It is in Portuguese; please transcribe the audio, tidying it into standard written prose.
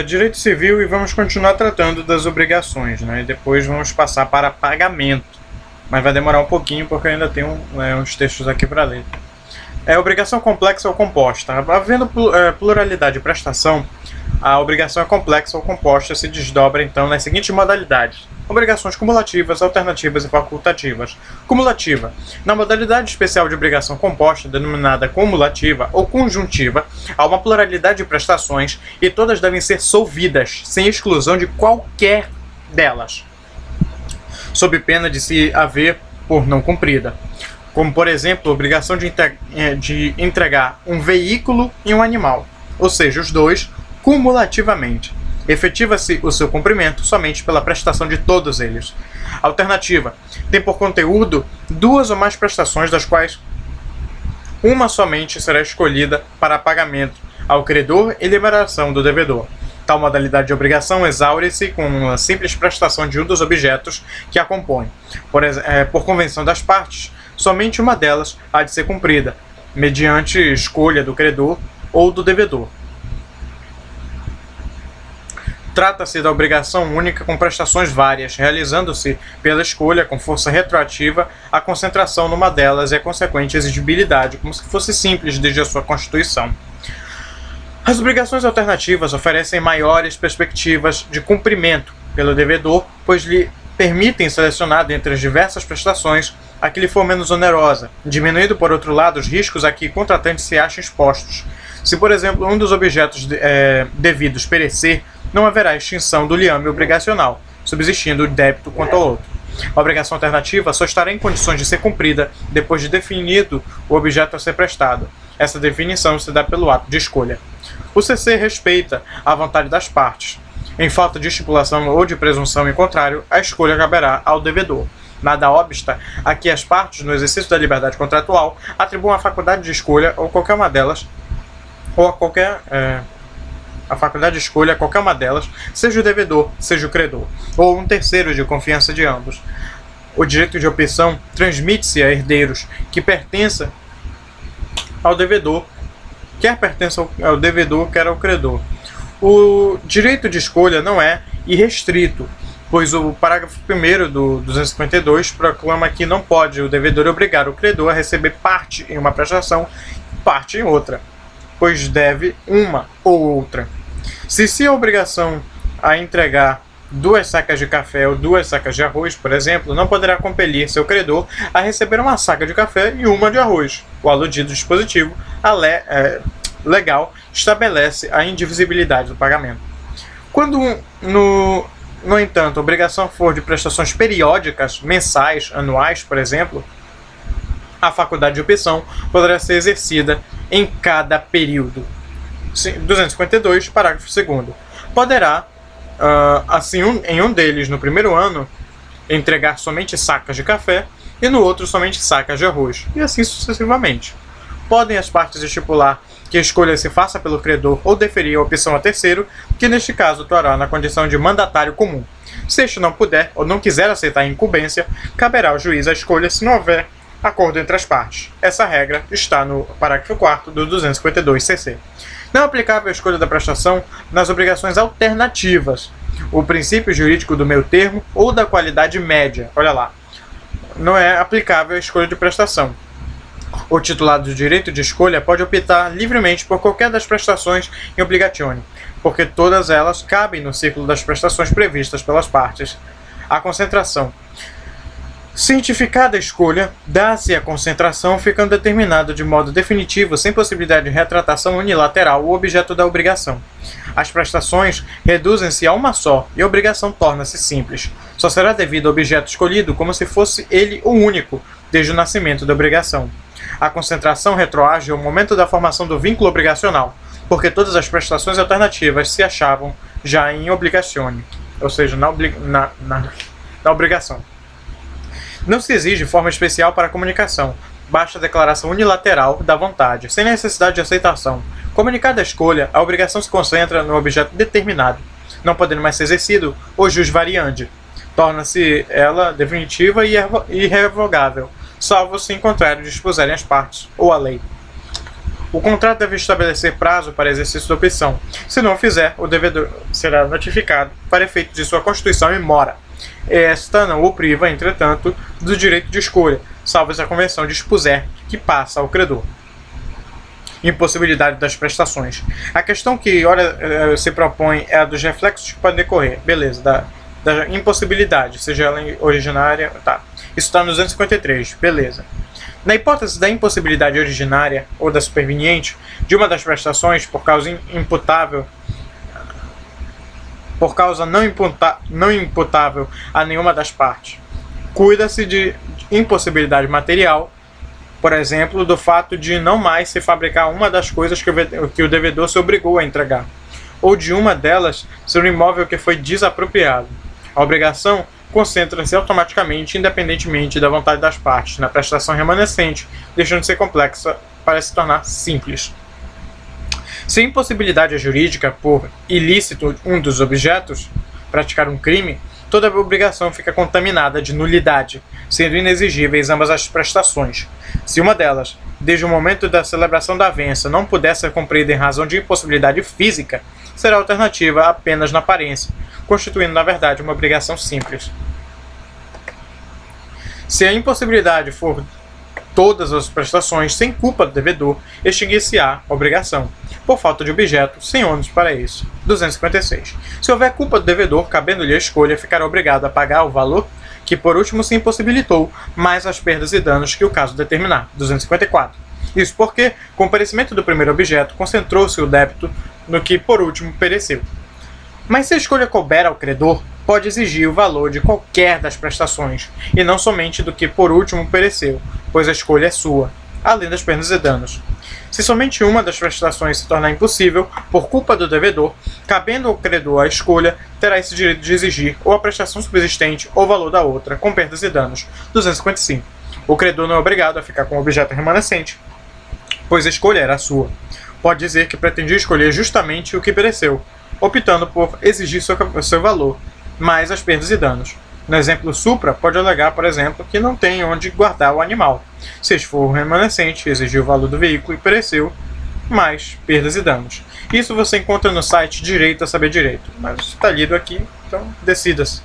Direito civil e vamos continuar tratando das obrigações, né? E depois vamos passar para pagamento, mas vai demorar um pouquinho porque eu ainda tenho uns textos aqui para ler. Obrigação complexa ou composta. Havendo pluralidade de prestação, a obrigação é complexa ou composta se desdobra então nas seguintes modalidades: obrigações cumulativas, alternativas e facultativas. Cumulativa. Na modalidade especial de obrigação composta, denominada cumulativa ou conjuntiva, há uma pluralidade de prestações e todas devem ser solvidas, sem exclusão de qualquer delas, sob pena de se haver por não cumprida. Como, por exemplo, a obrigação de entregar um veículo e um animal, ou seja, os dois cumulativamente. Efetiva-se o seu cumprimento somente pela prestação de todos eles. Alternativa. Tem por conteúdo duas ou mais prestações, das quais uma somente será escolhida para pagamento ao credor e liberação do devedor. Tal modalidade de obrigação exaure-se com uma simples prestação de um dos objetos que a compõem. Por convenção das partes, somente uma delas há de ser cumprida, mediante escolha do credor ou do devedor. Trata-se da obrigação única com prestações várias, realizando-se pela escolha, com força retroativa, a concentração numa delas e a consequente exigibilidade, como se fosse simples desde a sua constituição. As obrigações alternativas oferecem maiores perspectivas de cumprimento pelo devedor, pois lhe permitem selecionar dentre as diversas prestações a que lhe for menos onerosa, diminuindo, por outro lado, os riscos a que o contratante se acha expostos. Se, por exemplo, um dos objetos devidos perecer, não haverá extinção do liame obrigacional, subsistindo o débito quanto ao outro. A obrigação alternativa só estará em condições de ser cumprida depois de definido o objeto a ser prestado. Essa definição se dá pelo ato de escolha. O CC respeita a vontade das partes. Em falta de estipulação ou de presunção em contrário, a escolha caberá ao devedor. Nada obsta a que as partes, no exercício da liberdade contratual, atribuam a faculdade de escolha ou qualquer uma delas, a faculdade de escolha a qualquer uma delas, seja o devedor, seja o credor, ou um terceiro de confiança de ambos. O direito de opção transmite-se a herdeiros que pertença ao devedor, quer pertença ao devedor, quer ao credor. O direito de escolha não é irrestrito, pois o parágrafo 1º do 252 proclama que não pode o devedor obrigar o credor a receber parte em uma prestação e parte em outra, pois deve uma ou outra. Se a obrigação a entregar 2 sacas de café ou 2 sacas de arroz, por exemplo, não poderá compelir seu credor a receber uma saca de café e uma de arroz. O aludido dispositivo legal estabelece a indivisibilidade do pagamento. Quando, no entanto, a obrigação for de prestações periódicas, mensais, anuais, por exemplo, a faculdade de opção poderá ser exercida em cada período. 252, parágrafo 2º. Poderá, assim, em um deles, no primeiro ano, entregar somente sacas de café e no outro somente sacas de arroz, e assim sucessivamente. Podem as partes estipular que a escolha se faça pelo credor ou deferir a opção a terceiro, que neste caso atuará na condição de mandatário comum. Se este não puder ou não quiser aceitar a incumbência, caberá ao juiz a escolha se não houver acordo entre as partes. Essa regra está no parágrafo 4º do 252 CC. Não é aplicável a escolha da prestação nas obrigações alternativas, o princípio jurídico do meio termo ou da qualidade média. Olha lá. Não é aplicável a escolha de prestação. O titular do direito de escolha pode optar livremente por qualquer das prestações em obligatione, porque todas elas cabem no ciclo das prestações previstas pelas partes. A concentração. Cientificada a escolha, dá-se a concentração, ficando determinado de modo definitivo, sem possibilidade de retratação unilateral, o objeto da obrigação. As prestações reduzem-se a uma só e a obrigação torna-se simples. Só será devido ao objeto escolhido como se fosse ele o único, desde o nascimento da obrigação. A concentração retroage ao momento da formação do vínculo obrigacional, porque todas as prestações alternativas se achavam já em obligatione, ou seja, na obrigação. Não se exige forma especial para a comunicação, basta a declaração unilateral da vontade, sem necessidade de aceitação. Comunicada a escolha, a obrigação se concentra no objeto determinado, não podendo mais ser exercido o jus variandi. Torna-se ela definitiva e irrevogável, salvo se em contrário dispuserem as partes ou a lei. O contrato deve estabelecer prazo para exercício da opção. Se não o fizer, o devedor será notificado para efeito de sua constituição e mora. Esta não o priva, entretanto, do direito de escolha, salvo se a convenção dispuser que passa ao credor. Impossibilidade das prestações. A questão que ora se propõe é a dos reflexos que podem decorrer. Beleza, da impossibilidade, seja ela originária. Tá. Isso está no 253. Beleza. Na hipótese da impossibilidade originária ou da superveniente de uma das prestações por causa não imputável a nenhuma das partes, cuida-se de impossibilidade material, por exemplo, do fato de não mais se fabricar uma das coisas que o devedor se obrigou a entregar, ou de uma delas ser um imóvel que foi desapropriado. A obrigação concentra-se automaticamente, independentemente da vontade das partes, na prestação remanescente, deixando de ser complexa para se tornar simples. Se a impossibilidade é jurídica por ilícito um dos objetos, praticar um crime, toda a obrigação fica contaminada de nulidade, sendo inexigíveis ambas as prestações. Se uma delas, desde o momento da celebração da avença, não puder ser cumprida em razão de impossibilidade física, será alternativa apenas na aparência, constituindo, na verdade, uma obrigação simples. Se a impossibilidade for todas as prestações sem culpa do devedor, extinguir-se-á a obrigação, por falta de objeto, sem ônus para isso. 256. Se houver culpa do devedor, cabendo-lhe a escolha, ficará obrigado a pagar o valor que por último se impossibilitou, mais as perdas e danos que o caso determinar. 254. Isso porque, com o perecimento do primeiro objeto, concentrou-se o débito no que por último pereceu. Mas se a escolha couber ao credor, pode exigir o valor de qualquer das prestações, e não somente do que por último pereceu, pois a escolha é sua, além das perdas e danos. Se somente uma das prestações se tornar impossível, por culpa do devedor, cabendo ao credor a escolha, terá esse direito de exigir ou a prestação subsistente ou o valor da outra, com perdas e danos. 255. O credor não é obrigado a ficar com o objeto remanescente, pois a escolha era sua. Pode dizer que pretendia escolher justamente o que pereceu, optando por exigir seu valor, mais as perdas e danos. No exemplo supra, pode alegar, por exemplo, que não tem onde guardar o animal. Se este for remanescente, exigiu o valor do veículo e pereceu, mais perdas e danos. Isso você encontra no site Direito a Saber Direito, mas está lido aqui, então decida-se.